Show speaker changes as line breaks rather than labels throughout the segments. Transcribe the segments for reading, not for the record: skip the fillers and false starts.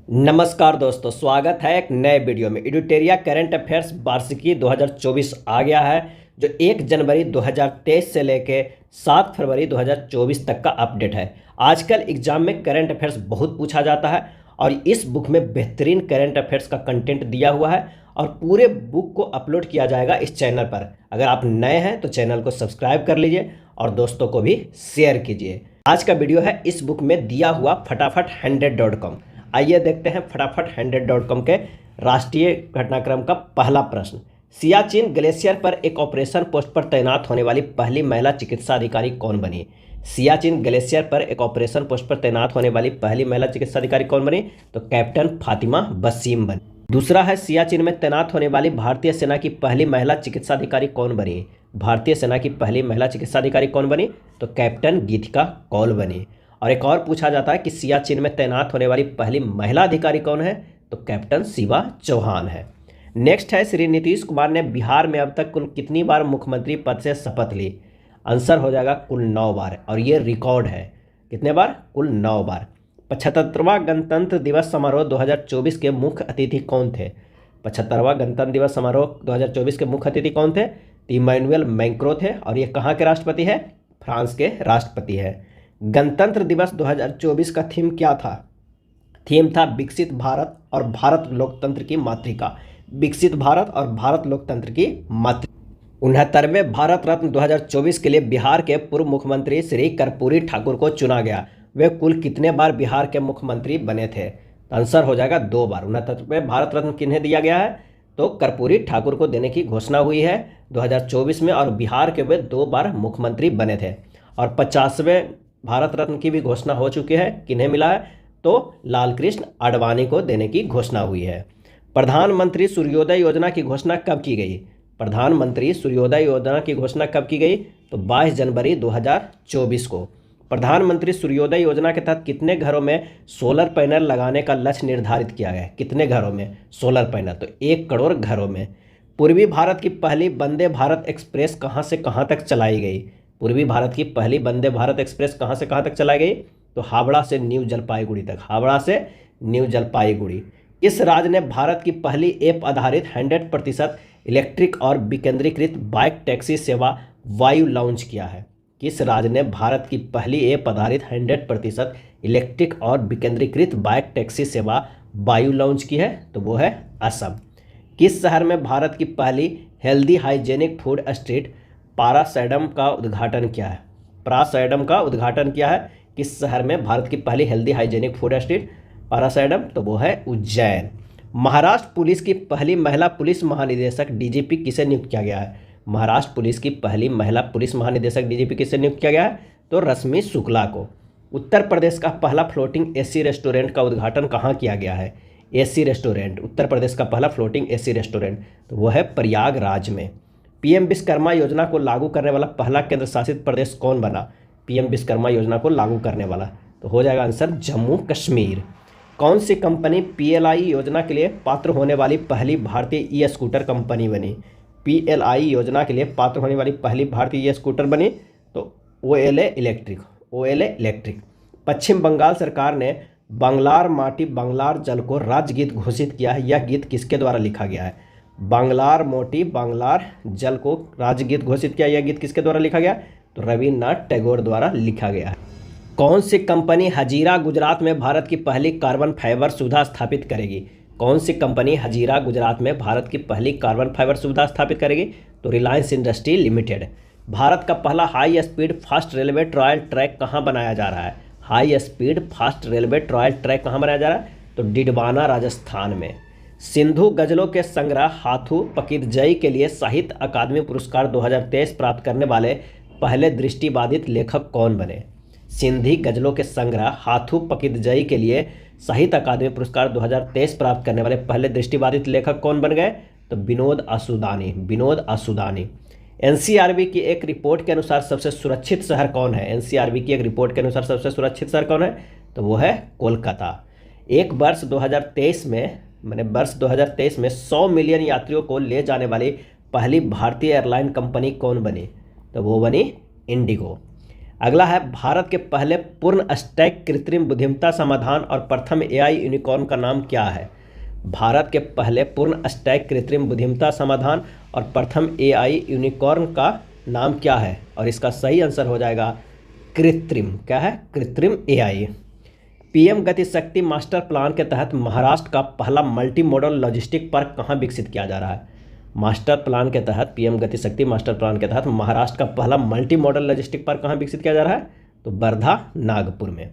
नमस्कार दोस्तों, स्वागत है एक नए वीडियो में। एडुटेरिया करंट अफेयर्स वार्षिकी 2024 आ गया है, जो 1 जनवरी 2023 से लेके 7 फरवरी 2024 तक का अपडेट है। आजकल एग्जाम में करंट अफेयर्स बहुत पूछा जाता है और इस बुक में बेहतरीन करंट अफेयर्स का कंटेंट दिया हुआ है और पूरे बुक को अपलोड किया जाएगा इस चैनल पर। अगर आप नए हैं तो चैनल को सब्सक्राइब कर लीजिए और दोस्तों को भी शेयर कीजिए। आज का वीडियो है इस बुक में दिया हुआ फटाफट 100.com। आइए देखते हैं फटाफट 100.com के राष्ट्रीय घटनाक्रम का पहला प्रश्न। सियाचिन ग्लेशियर पर एक ऑपरेशन पोस्ट पर तैनात होने वाली पहली महिला चिकित्सा अधिकारी कौन बनी? सियाचिन ग्लेशियर पर एक ऑपरेशन पोस्ट पर तैनात होने वाली पहली महिला चिकित्सा अधिकारी कौन बनी? तो कैप्टन फातिमा वसीम बनी। दूसरा है, सियाचिन में तैनात होने वाली भारतीय सेना की पहली महिला चिकित्सा अधिकारी कौन बनी? भारतीय सेना की पहली महिला चिकित्सा अधिकारी कौन बनी? तो कैप्टन गीतिका कौल बनी। और एक और पूछा जाता है कि सियाचिन में तैनात होने वाली पहली महिला अधिकारी कौन है? तो कैप्टन शिवा चौहान है। नेक्स्ट है, श्री नीतीश कुमार ने बिहार में अब तक कुल कितनी बार मुख्यमंत्री पद से शपथ ली? आंसर हो जाएगा कुल 9 बार, और ये रिकॉर्ड है। कितने बार? कुल 9 बार। 75वां गणतंत्र दिवस समारोह 2024 के मुख्य अतिथि कौन थे? 75वां गणतंत्र दिवस समारोह 2024 के मुख्य अतिथि कौन थे? इमैनुअल मैक्रों थे, और ये कहाँ के राष्ट्रपति है? फ्रांस के राष्ट्रपति है। गणतंत्र दिवस 2024 का थीम क्या था? थीम था विकसित भारत और भारत लोकतंत्र की मातृका। विकसित भारत और भारत लोकतंत्र की मातृका। 69वें भारत रत्न 2024 के लिए बिहार के पूर्व मुख्यमंत्री श्री कर्पूरी ठाकुर को चुना गया। वे कुल कितने बार बिहार के मुख्यमंत्री बने थे? आंसर हो जाएगा 2 बार। 69वें भारत रत्न किन्हें दिया गया है? तो कर्पूरी ठाकुर को देने की घोषणा हुई है 2024 में, और बिहार के वे 2 बार मुख्यमंत्री बने थे। और 50वें भारत रत्न की भी घोषणा हो चुकी है। किन्हें मिला है? तो लालकृष्ण आडवाणी को देने की घोषणा हुई है। प्रधानमंत्री सूर्योदय योजना की घोषणा कब की गई? प्रधानमंत्री सूर्योदय योजना की घोषणा कब की गई? तो 22 जनवरी 2024 को। प्रधानमंत्री सूर्योदय योजना के तहत कितने घरों में सोलर पैनल लगाने का लक्ष्य निर्धारित किया गया? कितने घरों में सोलर पैनल? तो 1 करोड़ घरों में। पूर्वी भारत की पहली वंदे भारत एक्सप्रेस कहाँ से कहाँ तक चलाई गई? पूर्वी भारत की पहली वंदे भारत एक्सप्रेस कहाँ से कहाँ तक चलाई गई? तो हावड़ा से न्यू जलपाईगुड़ी तक। हावड़ा से न्यू जलपाईगुड़ी। किस राज्य ने भारत की पहली ऐप आधारित 100% इलेक्ट्रिक और विकेंद्रीकृत बाइक टैक्सी सेवा वायु लॉन्च किया है? किस राज्य ने भारत की पहली ऐप आधारित 100% इलेक्ट्रिक और विकेंद्रीकृत बाइक टैक्सी सेवा वायु लॉन्च की है? तो वो है असम। किस शहर में भारत की पहली हेल्दी हाइजेनिक फूड स्ट्रीट पारासैडम का उद्घाटन किया है? प्रासैडम का उद्घाटन किया है किस शहर में भारत की पहली हेल्दी हाइजेनिक फूड स्ट्रीट पारासैडम? तो वो है उज्जैन। महाराष्ट्र पुलिस की पहली महिला पुलिस महानिदेशक डीजीपी किसे नियुक्त किया गया है? महाराष्ट्र पुलिस की पहली महिला पुलिस महानिदेशक डीजीपी किसे नियुक्त किया गया है? तो रश्मि शुक्ला को। उत्तर प्रदेश का पहला फ्लोटिंग एसी रेस्टोरेंट का उद्घाटन कहाँ किया गया है? एसी रेस्टोरेंट, उत्तर प्रदेश का पहला फ्लोटिंग एसी रेस्टोरेंट, तो वो है प्रयागराज में। पीएम विश्वकर्मा योजना को लागू करने वाला पहला केंद्र शासित प्रदेश कौन बना? पीएम विश्वकर्मा योजना को लागू करने वाला, तो हो जाएगा आंसर जम्मू कश्मीर। कौन सी कंपनी पीएलआई योजना के लिए पात्र होने वाली पहली भारतीय ई स्कूटर कंपनी बनी? पीएलआई योजना के लिए पात्र होने वाली पहली भारतीय ई स्कूटर बनी? तो ओएलए इलेक्ट्रिक। पश्चिम बंगाल सरकार ने बंगलार माटी बंगलार जल को राज्य गीत घोषित किया है। यह गीत किसके द्वारा लिखा गया है? बांग्लार मोटी बांग्लार जल को राज्य गीत घोषित किया। यह गीत किसके द्वारा लिखा गया? तो रविन्द्रनाथ टैगोर द्वारा लिखा गया है। कौन सी कंपनी हजीरा गुजरात में भारत की पहली कार्बन फाइबर सुविधा स्थापित करेगी? कौन सी कंपनी हजीरा गुजरात में भारत की पहली कार्बन फाइबर सुविधा स्थापित करेगी? तो रिलायंस इंडस्ट्री लिमिटेड। भारत का पहला high speed fast railway trial track कहाँ बनाया जा रहा है? High speed fast railway trial track कहाँ बनाया जा रहा है? तो डिडवाना राजस्थान में। सिंधु गजलों के संग्रह हाथू पकिदजई के लिए साहित्य अकादमी पुरस्कार 2023 प्राप्त करने वाले पहले दृष्टिबाधित लेखक कौन बने? सिंधी गजलों के संग्रह हाथू पकिदजई के लिए साहित्य अकादमी पुरस्कार 2023 प्राप्त करने वाले पहले दृष्टिबाधित लेखक कौन बन गए? तो विनोद असुदानी। एनसीआरबी की एक रिपोर्ट के अनुसार सबसे सुरक्षित शहर कौन है? एनसीआरबी की एक रिपोर्ट के अनुसार सबसे सुरक्षित शहर कौन है? तो वो है कोलकाता। एक वर्ष 2023 में 100 मिलियन यात्रियों को ले जाने वाली पहली भारतीय एयरलाइन कंपनी कौन बनी? तो वो बनी इंडिगो। अगला है भारत के पहले पूर्ण स्टैक कृत्रिम बुद्धिमत्ता समाधान और प्रथम एआई यूनिकॉर्न का नाम क्या है? भारत के पहले पूर्ण स्टैक कृत्रिम बुद्धिमत्ता समाधान और प्रथम एआई यूनिकॉर्न का नाम क्या है? और इसका सही आंसर हो जाएगा कृत्रिम, क्या है? कृत्रिम एआई। पीएम गति शक्ति मास्टर प्लान के तहत महाराष्ट्र का पहला मल्टी मॉडल लॉजिस्टिक पार्क कहाँ विकसित किया जा रहा है? मास्टर प्लान के तहत, पीएम गति शक्ति मास्टर प्लान के तहत महाराष्ट्र का पहला मल्टी मॉडल लॉजिस्टिक पार्क कहाँ विकसित किया जा रहा है? तो वर्धा, नागपुर में।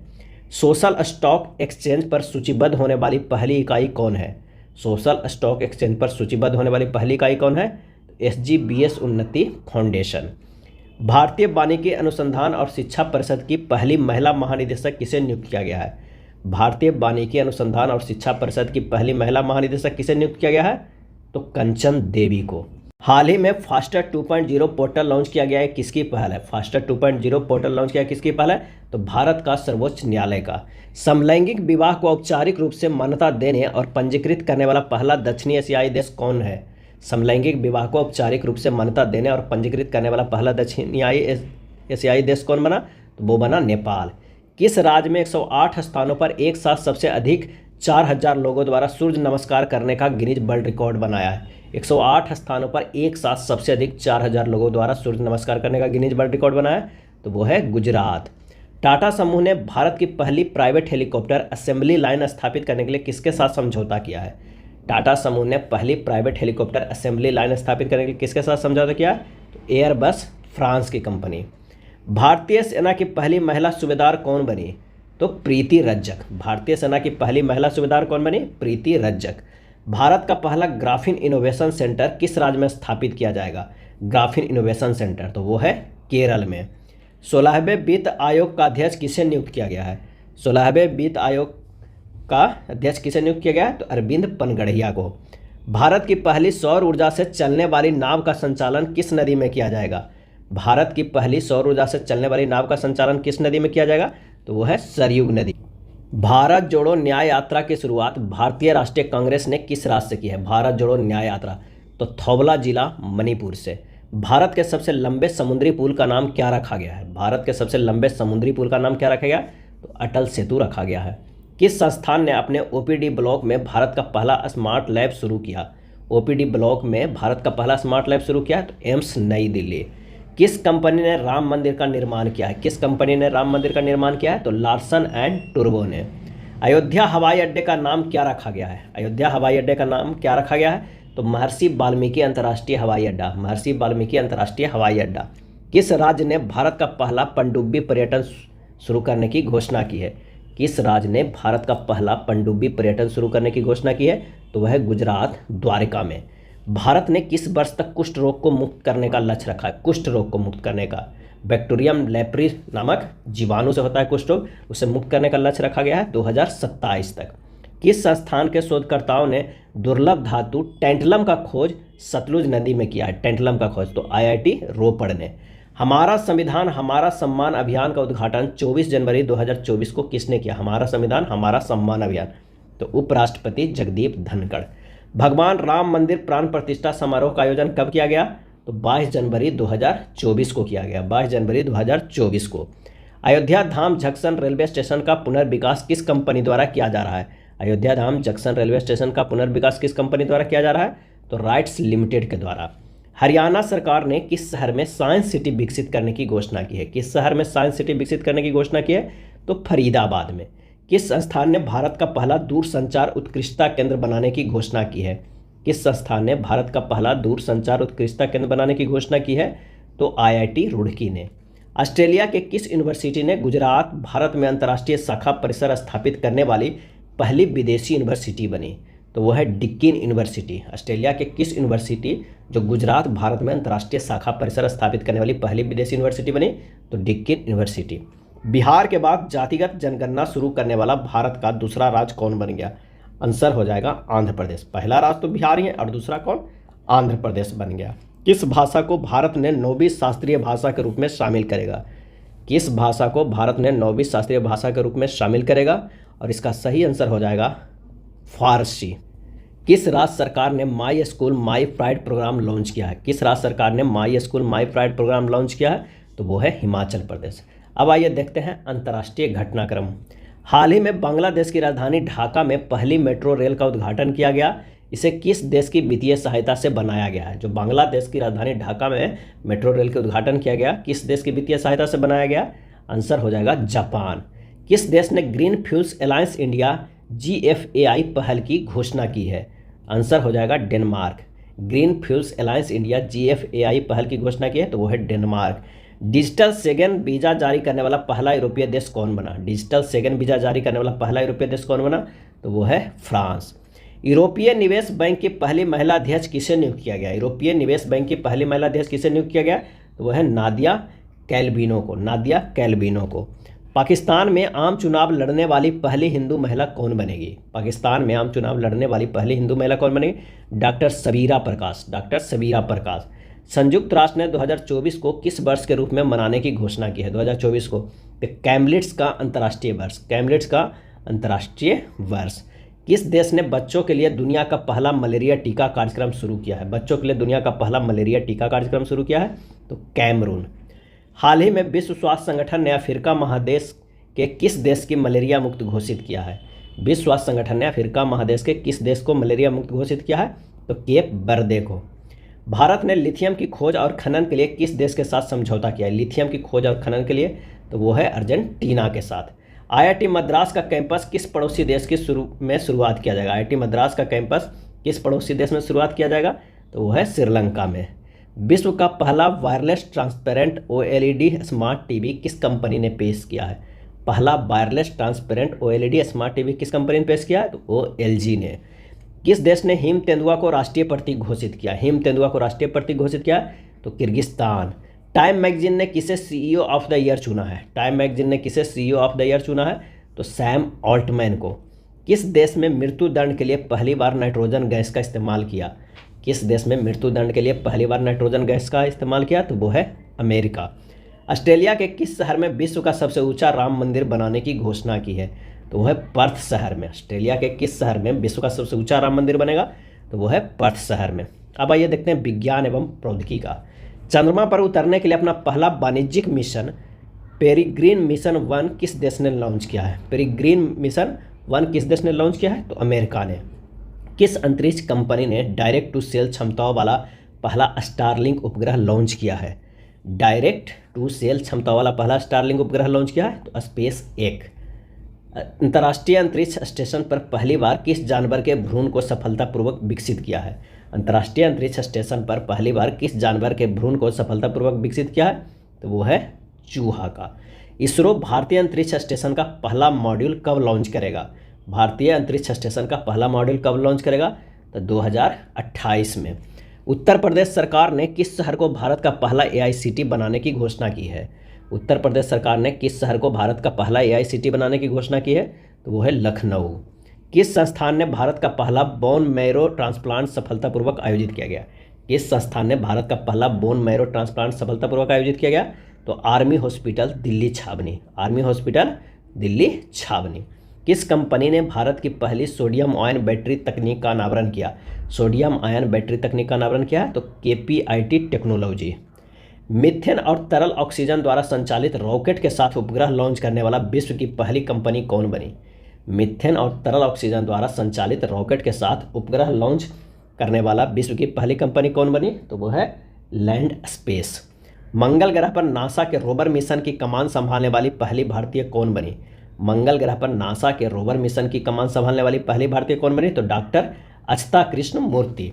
सोशल स्टॉक एक्सचेंज पर सूचीबद्ध होने वाली पहली इकाई कौन है? सोशल स्टॉक एक्सचेंज पर सूचीबद्ध होने वाली पहली इकाई कौन है? SGBS उन्नति फाउंडेशन। भारतीय वानिकी अनुसंधान और शिक्षा परिषद की पहली महिला महानिदेशक किसे नियुक्त किया गया है? भारतीय वानिकी अनुसंधान और शिक्षा परिषद की पहली महिला महानिदेशक किसे नियुक्त किया गया है? तो कंचन देवी को। हाल ही में फास्टर 2.0 पोर्टल लॉन्च किया गया है, किसकी पहल है? फास्टर 2.0 पोर्टल लॉन्च किया किसकी पहल है? तो भारत का सर्वोच्च न्यायालय का। समलैंगिक विवाह को औपचारिक रूप से मान्यता देने और पंजीकृत करने वाला पहला दक्षिणी एशियाई देश कौन है? समलैंगिक विवाह को औपचारिक रूप से मान्यता देने और पंजीकृत करने वाला पहला दक्षिणी एशियाई देश कौन बना? तो वो बना नेपाल। किस राज्य में 108 स्थानों पर एक साथ सबसे अधिक 4000 लोगों द्वारा सूर्य नमस्कार करने का गिनीज वर्ल्ड रिकॉर्ड बनाया है? 108 स्थानों पर एक साथ सबसे अधिक 4000 लोगों द्वारा सूर्य नमस्कार करने का गिनीज वर्ल्ड रिकॉर्ड बनाया है, तो वो है गुजरात। टाटा समूह ने भारत की पहली प्राइवेट हेलीकॉप्टर असेंबली लाइन स्थापित करने के लिए किसके साथ समझौता किया है? टाटा समूह ने पहली प्राइवेट हेलीकॉप्टर असेंबली लाइन स्थापित करने के लिए किसके साथ समझौता किया? तो एयरबस, फ्रांस की कंपनी। भारतीय सेना की पहली महिला सूबेदार कौन बनी? तो प्रीति रज्जक। भारतीय सेना की पहली महिला सूबेदार कौन बनी? प्रीति रज्जक। भारत का पहला ग्राफीन इनोवेशन सेंटर किस राज्य में स्थापित किया जाएगा? ग्राफीन इनोवेशन सेंटर, तो वो है केरल में। 16वें वित्त आयोग का अध्यक्ष किसे नियुक्त किया गया है? 16वें वित्त आयोग का अध्यक्ष किसे नियुक्त किया गया है? तो अरविंद पनगड़िया को। भारत की पहली सौर ऊर्जा से चलने वाली नाव का संचालन किस नदी में किया जाएगा? भारत की पहली सौर ऊर्जा से चलने वाली नाव का संचालन किस नदी में किया जाएगा? तो वो है सरयू नदी। भारत जोड़ो न्याय यात्रा की शुरुआत भारतीय राष्ट्रीय कांग्रेस ने किस राज्य से की है? भारत जोड़ो न्याय यात्रा तो थौबला जिला, मणिपुर से। भारत के सबसे लंबे समुद्री पुल का नाम क्या रखा गया है? भारत के सबसे लंबे समुद्री पुल का नाम क्या रखा गया? तो अटल सेतु रखा गया है। किस संस्थान ने अपने OPD ब्लॉक में भारत का पहला स्मार्ट लैब शुरू किया? OPD ब्लॉक में भारत का पहला स्मार्ट लैब शुरू किया है, तो एम्स नई दिल्ली। किस कंपनी ने राम मंदिर का निर्माण किया है? किस कंपनी ने राम मंदिर का निर्माण किया है? तो लार्सन एंड टुर्बो ने। अयोध्या हवाई अड्डे का नाम क्या रखा गया है? अयोध्या हवाई अड्डे का नाम क्या रखा गया है? तो महर्षि वाल्मीकि अंतर्राष्ट्रीय हवाई अड्डा, महर्षि वाल्मीकि अंतर्राष्ट्रीय हवाई अड्डा। किस राज्य ने भारत का पहला पनडुब्बी पर्यटन शुरू करने की घोषणा की है? किस राज्य ने भारत का पहला पनडुब्बी पर्यटन शुरू करने की घोषणा की है? तो वह है गुजरात, द्वारका में। भारत ने किस वर्ष तक कुष्ठ रोग को मुक्त करने का लक्ष्य रखा है? कुष्ठ रोग को मुक्त करने का, बैक्टीरियम लेप्री नामक जीवाणु से होता है कुष्ठ रोग, उसे मुक्त करने का लक्ष्य रखा गया है 2027 तक। किस संस्थान के शोधकर्ताओं ने दुर्लभ धातु टेंटलम का खोज सतलुज नदी में किया है? टेंटलम का खोज तो IIT रोपड़ ने। हमारा संविधान हमारा सम्मान अभियान का उद्घाटन 24 जनवरी 2024 को किसने किया? हमारा संविधान हमारा सम्मान अभियान, तो उपराष्ट्रपति जगदीप धनखड़। भगवान राम मंदिर प्राण प्रतिष्ठा समारोह का आयोजन कब किया गया? तो 22 जनवरी 2024 को किया गया, 22 जनवरी 2024 को। अयोध्या धाम जंक्शन रेलवे स्टेशन का पुनर्विकास किस कंपनी द्वारा किया जा रहा है? अयोध्या धाम जंक्शन रेलवे स्टेशन का पुनर्विकास किस कंपनी द्वारा किया जा रहा है? तो राइट्स लिमिटेड के द्वारा। हरियाणा सरकार ने किस शहर में साइंस सिटी विकसित करने की घोषणा की है? किस शहर में साइंस सिटी विकसित करने की घोषणा की है? तो फरीदाबाद में। किस संस्थान ने भारत का पहला दूरसंचार उत्कृष्टता केंद्र बनाने की घोषणा की है? किस संस्थान ने भारत का पहला दूरसंचार उत्कृष्टता केंद्र बनाने की घोषणा की है? तो IIT रुड़की ने। ऑस्ट्रेलिया के किस यूनिवर्सिटी ने गुजरात, भारत में अंतर्राष्ट्रीय शाखा परिसर स्थापित करने वाली पहली विदेशी यूनिवर्सिटी बनी? तो वह है डिक्किन यूनिवर्सिटी। ऑस्ट्रेलिया के किस यूनिवर्सिटी जो गुजरात, भारत में अंतर्राष्ट्रीय शाखा परिसर स्थापित करने वाली पहली विदेशी यूनिवर्सिटी बनी? तो डिक्किन यूनिवर्सिटी। बिहार के बाद जातिगत जनगणना शुरू करने वाला भारत का दूसरा राज्य कौन बन गया? आंसर हो जाएगा आंध्र प्रदेश। पहला राज्य तो बिहार ही है और दूसरा कौन? आंध्र प्रदेश बन गया। किस भाषा को भारत ने 9वीं शास्त्रीय भाषा के रूप में शामिल करेगा? किस भाषा को भारत ने 9वीं शास्त्रीय भाषा के रूप में शामिल करेगा? और इसका सही आंसर हो जाएगा फारसी। किस राज्य सरकार ने my school my pride program launch किया है? किस राज्य सरकार ने my school my pride program launch किया है? तो वो है हिमाचल प्रदेश। अब आइए देखते हैं अंतर्राष्ट्रीय घटनाक्रम। हाल ही में बांग्लादेश की राजधानी ढाका में पहली मेट्रो रेल का उद्घाटन किया गया। इसे किस देश की वित्तीय सहायता से बनाया गया है? जो बांग्लादेश की राजधानी ढाका में मेट्रो रेल का उद्घाटन किया गया, किस देश की वित्तीय सहायता से बनाया गया? आंसर हो जाएगा जापान। किस देश ने green fuels alliance India GFAI पहल की घोषणा की है? आंसर हो जाएगा Denmark. Green fuels alliance India GFAI पहल की घोषणा की है तो वो है डेनमार्क। डिजिटल सेकंड वीज़ा जारी करने वाला पहला यूरोपीय देश कौन बना? डिजिटल सेकंड वीज़ा जारी करने वाला पहला यूरोपीय देश कौन बना? तो वो है फ्रांस। यूरोपीय निवेश बैंक की पहली महिला अध्यक्ष किसे नियुक्त किया गया? यूरोपीय निवेश बैंक की पहली महिला अध्यक्ष किसे नियुक्त किया गया? तो वो है नादिया कैल्विनो को। नादिया कैल्विनो को। पाकिस्तान में आम चुनाव लड़ने वाली पहली हिंदू महिला कौन बनेगी? पाकिस्तान में आम चुनाव लड़ने वाली पहली हिंदू महिला कौन बनेगी? डॉक्टर सबीरा प्रकाश। डॉक्टर सबीरा प्रकाश। संयुक्त राष्ट्र ने 2024 को किस वर्ष के रूप में मनाने की घोषणा की है? 2024 को तो कैमलिट्स का अंतर्राष्ट्रीय वर्ष। कैमलिट्स का अंतर्राष्ट्रीय वर्ष। किस देश ने बच्चों के लिए दुनिया का पहला मलेरिया टीका कार्यक्रम शुरू किया है? बच्चों के लिए दुनिया का पहला मलेरिया टीका कार्यक्रम शुरू किया है तो कैमरून। हाल ही में विश्व स्वास्थ्य संगठन ने अफ्रीका महादेश के किस देश की मलेरिया मुक्त घोषित किया है? विश्व स्वास्थ्य संगठन ने अफ्रीका महादेश के किस देश को मलेरिया मुक्त घोषित किया है? तो केप बर्दे को। भारत ने लिथियम की खोज और खनन के लिए किस देश के साथ समझौता किया है? लिथियम की खोज और खनन के लिए तो वो है अर्जेंटीना के साथ। IIT मद्रास का कैंपस किस पड़ोसी देश की शुरुआत किया जाएगा? IIT मद्रास का कैंपस किस पड़ोसी देश में शुरुआत किया जाएगा? तो वो है श्रीलंका में। विश्व का पहला wireless transparent OLED smart TV किस कंपनी ने पेश किया है? पहला wireless transparent OLED smart TV किस कंपनी ने पेश किया है? तो वो LG ने। किस देश ने हिम तेंदुआ को राष्ट्रीय प्रतीक घोषित किया? हिम तेंदुआ को राष्ट्रीय प्रतीक घोषित किया तो किर्गिस्तान। टाइम मैगजीन ने किसे CEO ऑफ द ईयर चुना है? टाइम मैगजीन ने किसे CEO ऑफ द ईयर चुना है? तो सैम ऑल्टमैन को। किस देश में मृत्युदंड के लिए पहली बार नाइट्रोजन गैस का इस्तेमाल किया? किस देश में मृत्युदंड के लिए पहली बार नाइट्रोजन गैस का इस्तेमाल किया? तो वो है अमेरिका। ऑस्ट्रेलिया के किस शहर में विश्व का सबसे ऊंचा राम मंदिर बनाने की घोषणा की है? तो वो है पर्थ शहर में। ऑस्ट्रेलिया के किस शहर में विश्व का सबसे ऊंचा राम मंदिर बनेगा? तो वो है पर्थ शहर में। अब आइए देखते हैं विज्ञान एवं प्रौद्योगिकी का। चंद्रमा पर उतरने के लिए अपना पहला वाणिज्यिक मिशन पेरिग्रीन मिशन 1 किस देश ने लॉन्च किया है? पेरिग्रीन मिशन 1 किस देश ने लॉन्च किया है? तो अमेरिका ने। किस अंतरिक्ष कंपनी ने डायरेक्ट टू सेल क्षमताओं वाला पहला स्टारलिंक उपग्रह लॉन्च किया है? डायरेक्ट टू सेल क्षमता वाला पहला स्टारलिंक उपग्रह लॉन्च किया है तो SpaceX। अंतर्राष्ट्रीय अंतरिक्ष स्टेशन पर पहली बार किस जानवर के भ्रूण को सफलतापूर्वक विकसित किया है? अंतर्राष्ट्रीय अंतरिक्ष स्टेशन पर पहली बार किस जानवर के भ्रूण को सफलतापूर्वक विकसित किया है? तो वो है चूहा का। इसरो भारतीय अंतरिक्ष स्टेशन का पहला मॉड्यूल कब लॉन्च करेगा? भारतीय अंतरिक्ष स्टेशन का पहला मॉड्यूल कब लॉन्च करेगा? तो 2028 में। उत्तर प्रदेश सरकार ने किस शहर को भारत का पहला AICT बनाने की घोषणा की है? उत्तर प्रदेश सरकार ने किस शहर को भारत का पहला AICT बनाने की घोषणा की है? तो वो है लखनऊ। किस संस्थान ने भारत का पहला बोन मैरो ट्रांसप्लांट सफलतापूर्वक आयोजित किया गया? किस संस्थान ने भारत का पहला बोन मैरो ट्रांसप्लांट सफलतापूर्वक आयोजित किया गया? तो आर्मी हॉस्पिटल दिल्ली छावनी। आर्मी हॉस्पिटल दिल्ली छावनी। किस कंपनी ने भारत की पहली सोडियम आयन बैटरी तकनीक का अनावरण किया? सोडियम आयन बैटरी तकनीक का अनावरण किया तो KPIT टेक्नोलॉजी। मीथेन और तरल ऑक्सीजन द्वारा संचालित रॉकेट के साथ उपग्रह लॉन्च करने वाला विश्व की पहली कंपनी कौन बनी? मीथेन और तरल ऑक्सीजन द्वारा संचालित रॉकेट के साथ उपग्रह लॉन्च करने वाला विश्व की पहली कंपनी कौन बनी? तो वो है लैंड स्पेस। मंगल ग्रह पर नासा के रोवर मिशन की कमान संभालने वाली पहली भारतीय कौन बनी? मंगल ग्रह पर नासा के रोवर मिशन की कमान संभालने वाली पहली भारतीय कौन बनी? तो डॉक्टर अच्युता कृष्ण मूर्ति।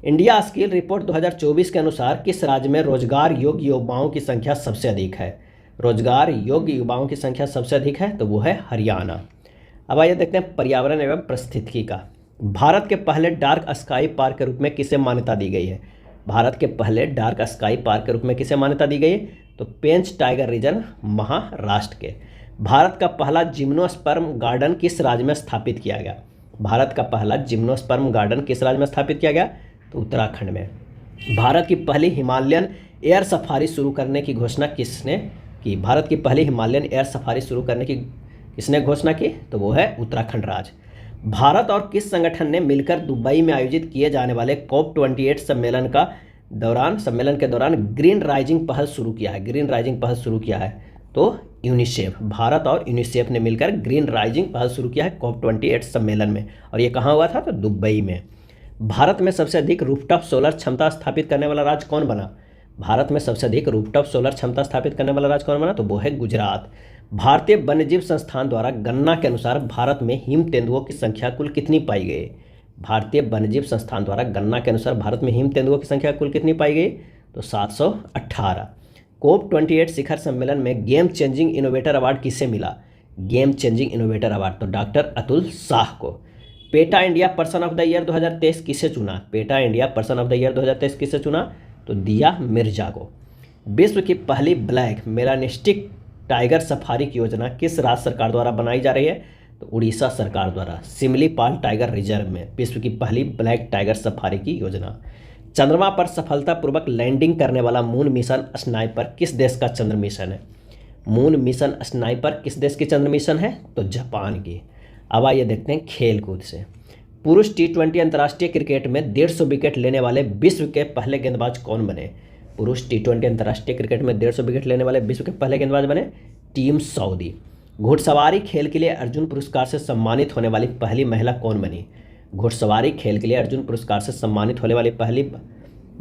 इंडिया स्किल रिपोर्ट 2024 के अनुसार किस राज्य में रोजगार योग्य युवाओं की संख्या सबसे अधिक है? रोजगार योग्य युवाओं की संख्या सबसे अधिक है तो वो है हरियाणा। अब आइए देखते हैं पर्यावरण एवं पारिस्थितिकी का। भारत के पहले डार्क स्काई पार्क के रूप में किसे मान्यता दी गई है? भारत के पहले डार्क स्काई पार्क के रूप में किसे मान्यता दी गई है? तो पेंच टाइगर रीजन महाराष्ट्र के। भारत का पहला जिम्नोस्पर्म गार्डन किस राज्य में स्थापित किया गया? भारत का पहला जिम्नोस्पर्म गार्डन किस राज्य में स्थापित किया गया? तो उत्तराखंड में। भारत की पहली हिमालयन एयर सफारी शुरू करने की घोषणा किसने की? भारत की पहली हिमालयन एयर सफारी शुरू करने की किसने घोषणा की? तो वो है उत्तराखंड राज्य। भारत और किस संगठन ने मिलकर दुबई में आयोजित किए जाने वाले COP28 सम्मेलन के दौरान ग्रीन राइजिंग पहल शुरू किया है? ग्रीन राइजिंग पहल शुरू किया है तो यूनिसेफ, भारत और यूनिसेफ ने मिलकर ग्रीन राइजिंग पहल शुरू किया है COP28 सम्मेलन में, और ये कहाँ हुआ था? तो दुबई में। भारत में सबसे अधिक रूफटॉप सोलर क्षमता स्थापित करने वाला राज्य कौन बना? भारत में सबसे अधिक रूफटॉप सोलर क्षमता स्थापित करने वाला राज्य कौन बना? तो वो है गुजरात। भारतीय वन्यजीव संस्थान द्वारा गणना के अनुसार भारत में हिम तेंदुओं की संख्या कुल कितनी पाई गई? भारतीय वन्यजीव संस्थान द्वारा गणना के अनुसार भारत में हिम तेंदुओं की संख्या कुल कितनी पाई गई? तो 718। COP28 शिखर सम्मेलन में गेम चेंजिंग इनोवेटर अवार्ड किसे मिला? गेम चेंजिंग इनोवेटर अवार्ड तो डॉक्टर अतुल शाह को। PETA India person of the year 2023 किसे चुना? PETA India person of the year 2023 किसे चुना? तो दिया मिर्जा को। विश्व की पहली ब्लैक मेलानिस्टिक टाइगर सफारी की योजना किस राज्य सरकार द्वारा बनाई जा रही है? तो उड़ीसा सरकार द्वारा सिमलीपाल टाइगर रिजर्व में विश्व की पहली ब्लैक टाइगर सफारी की योजना। चंद्रमा पर सफलतापूर्वक लैंडिंग करने वाला मून मिशन स्नाइपर किस देश का चंद्र मिशन है? मून मिशन स्नाइपर किस देश की चंद्र मिशन है? तो जापान की। अब आइए देखते हैं खेल कूद से। पुरुष T20 अंतर्राष्ट्रीय क्रिकेट में 150 विकेट लेने वाले विश्व के पहले गेंदबाज कौन बने? पुरुष T20 अंतर्राष्ट्रीय क्रिकेट में 150 विकेट लेने वाले विश्व के पहले गेंदबाज बने टीम सऊदी। घुड़सवारी खेल के लिए अर्जुन पुरस्कार से सम्मानित होने वाली पहली महिला कौन बनी? घुड़सवारी खेल के लिए अर्जुन पुरस्कार से सम्मानित होने वाली पहली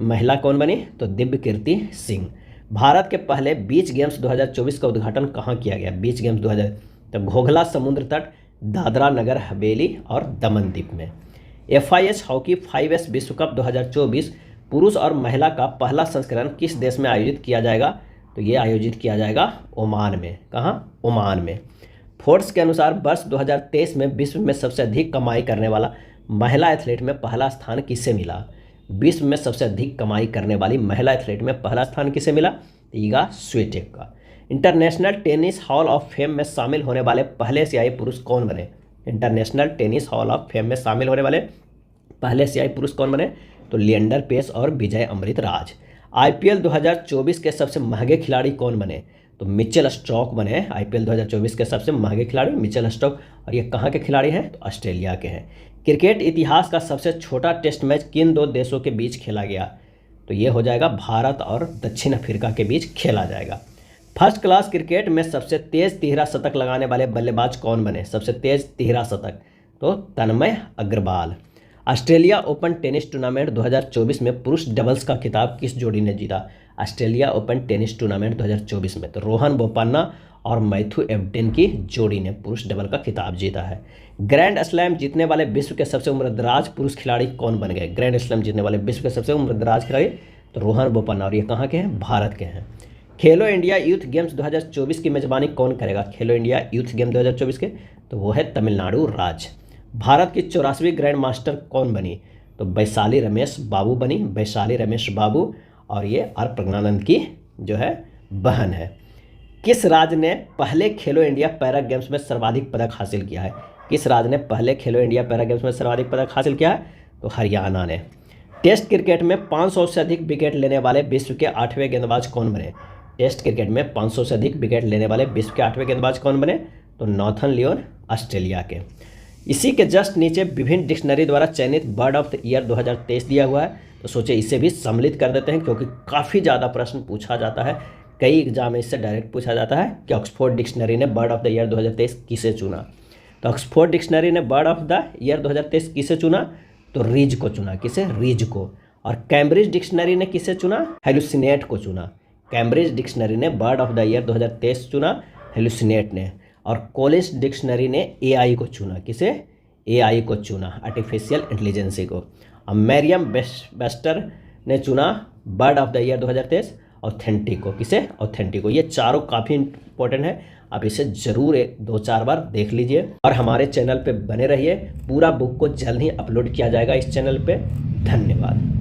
महिला कौन बनी? तो दिव्य कीर्ति सिंह। भारत के पहले बीच गेम्स 2024 का उद्घाटन कहाँ किया गया? बीच गेम्स 2000 तो घोघला समुद्र तट, दादरा नगर हवेली और दमन द्वीप में। FIH हॉकी 5S विश्व कप 2024 पुरुष और महिला का पहला संस्करण किस देश में आयोजित किया जाएगा? तो ये आयोजित किया जाएगा ओमान में। कहाँ? ओमान में। फोर्ब्स के अनुसार वर्ष 2023 में विश्व में सबसे अधिक कमाई करने वाला महिला एथलीट में पहला स्थान किसे मिला? विश्व में सबसे अधिक कमाई करने वाली महिला एथलीट में पहला स्थान किसे मिला? ईगा स्वीटेक का। International tennis hall of fame में शामिल होने वाले पहले एशियाई पुरुष कौन बने? International tennis hall of fame में शामिल होने वाले पहले एशियाई पुरुष कौन बने? तो लिएंडर पेस और विजय अमृतराज। IPL 2024 के सबसे महंगे खिलाड़ी कौन बने? तो मिचेल स्टॉक बने IPL 2024 के सबसे महंगे खिलाड़ी मिचेल स्टॉक, और ये कहाँ के खिलाड़ी हैं? तो ऑस्ट्रेलिया के हैं। क्रिकेट इतिहास का सबसे छोटा टेस्ट मैच किन दो देशों के बीच खेला गया? तो ये हो जाएगा भारत और दक्षिण अफ्रीका के बीच खेला जाएगा। फर्स्ट क्लास क्रिकेट में सबसे तेज तिहरा शतक लगाने वाले बल्लेबाज कौन बने? सबसे तेज तिहरा शतक तो Tanmay Agarwal. Australia open tennis tournament 2024 में पुरुष डबल्स का खिताब किस जोड़ी ने जीता? ऑस्ट्रेलिया ओपन टेनिस टूर्नामेंट 2024 में तो रोहन बोपन्ना और मैथ्यू एबडेन की जोड़ी ने पुरुष डबल का खिताब जीता है। ग्रैंड स्लैम जीतने वाले विश्व के सबसे उम्रदराज पुरुष खिलाड़ी कौन बन गए? ग्रैंड स्लैम जीतने वाले विश्व के सबसे उम्रदराज खिलाड़ी तो रोहन बोपन्ना, और ये कहाँ के हैं? भारत के हैं। खेलो इंडिया यूथ गेम्स 2024 की मेजबानी कौन करेगा? खेलो इंडिया यूथ गेम 2024 के तो वो है तमिलनाडु राज्य। भारत की 84वीं ग्रैंड मास्टर कौन बनी? तो वैशाली रमेश बाबू बनी, वैशाली रमेश बाबू, और ये आर प्रज्ञानंद की जो है बहन है। किस राज्य ने पहले खेलो इंडिया पैरा गेम्स में सर्वाधिक पदक हासिल किया है? किस राज्य ने पहले खेलो इंडिया पैरा गेम्स में सर्वाधिक पदक हासिल किया है? तो हरियाणा ने। टेस्ट क्रिकेट में 500 से अधिक विकेट लेने वाले विश्व के 8वें गेंदबाज कौन बने? टेस्ट क्रिकेट में 500 से अधिक विकेट लेने वाले विश्व के 8वें गेंदबाज कौन बने? तो नॉर्थन लियोन ऑस्ट्रेलिया के। इसी के जस्ट नीचे विभिन्न डिक्शनरी द्वारा चयनित बर्ड ऑफ द ईयर 2023 दिया हुआ है, तो सोचे इसे भी सम्मिलित कर देते हैं, क्योंकि काफ़ी ज़्यादा प्रश्न पूछा जाता है। कई एग्जाम में इससे डायरेक्ट पूछा जाता है कि ऑक्सफोर्ड डिक्शनरी ने बर्ड ऑफ द ईयर 2023 किसे चुना? तो ऑक्सफोर्ड डिक्शनरी ने बर्ड ऑफ द ईयर 2023 किसे चुना? तो रीज को चुना। किसे? रीज को। और कैम्ब्रिज डिक्शनरी ने किसे चुना? हेलुसिनेट को चुना। कैम्ब्रिज डिक्शनरी ने बर्ड ऑफ द ईयर 2023 चुना, हेलुसिनेट ने। और कॉलेज डिक्शनरी ने AI को चुना। किसे? AI को चुना, आर्टिफिशियल इंटेलिजेंसी को। और मैरियम वेस्टर ने चुना bird of the year 2023 authentic को। किसे? ऑथेंटिक को। ये चारों काफ़ी इंपॉर्टेंट है, आप इसे ज़रूर 2-4 बार देख लीजिए और हमारे चैनल पे बने रहिए। पूरा बुक को जल्द ही अपलोड किया जाएगा इस चैनल पे। धन्यवाद।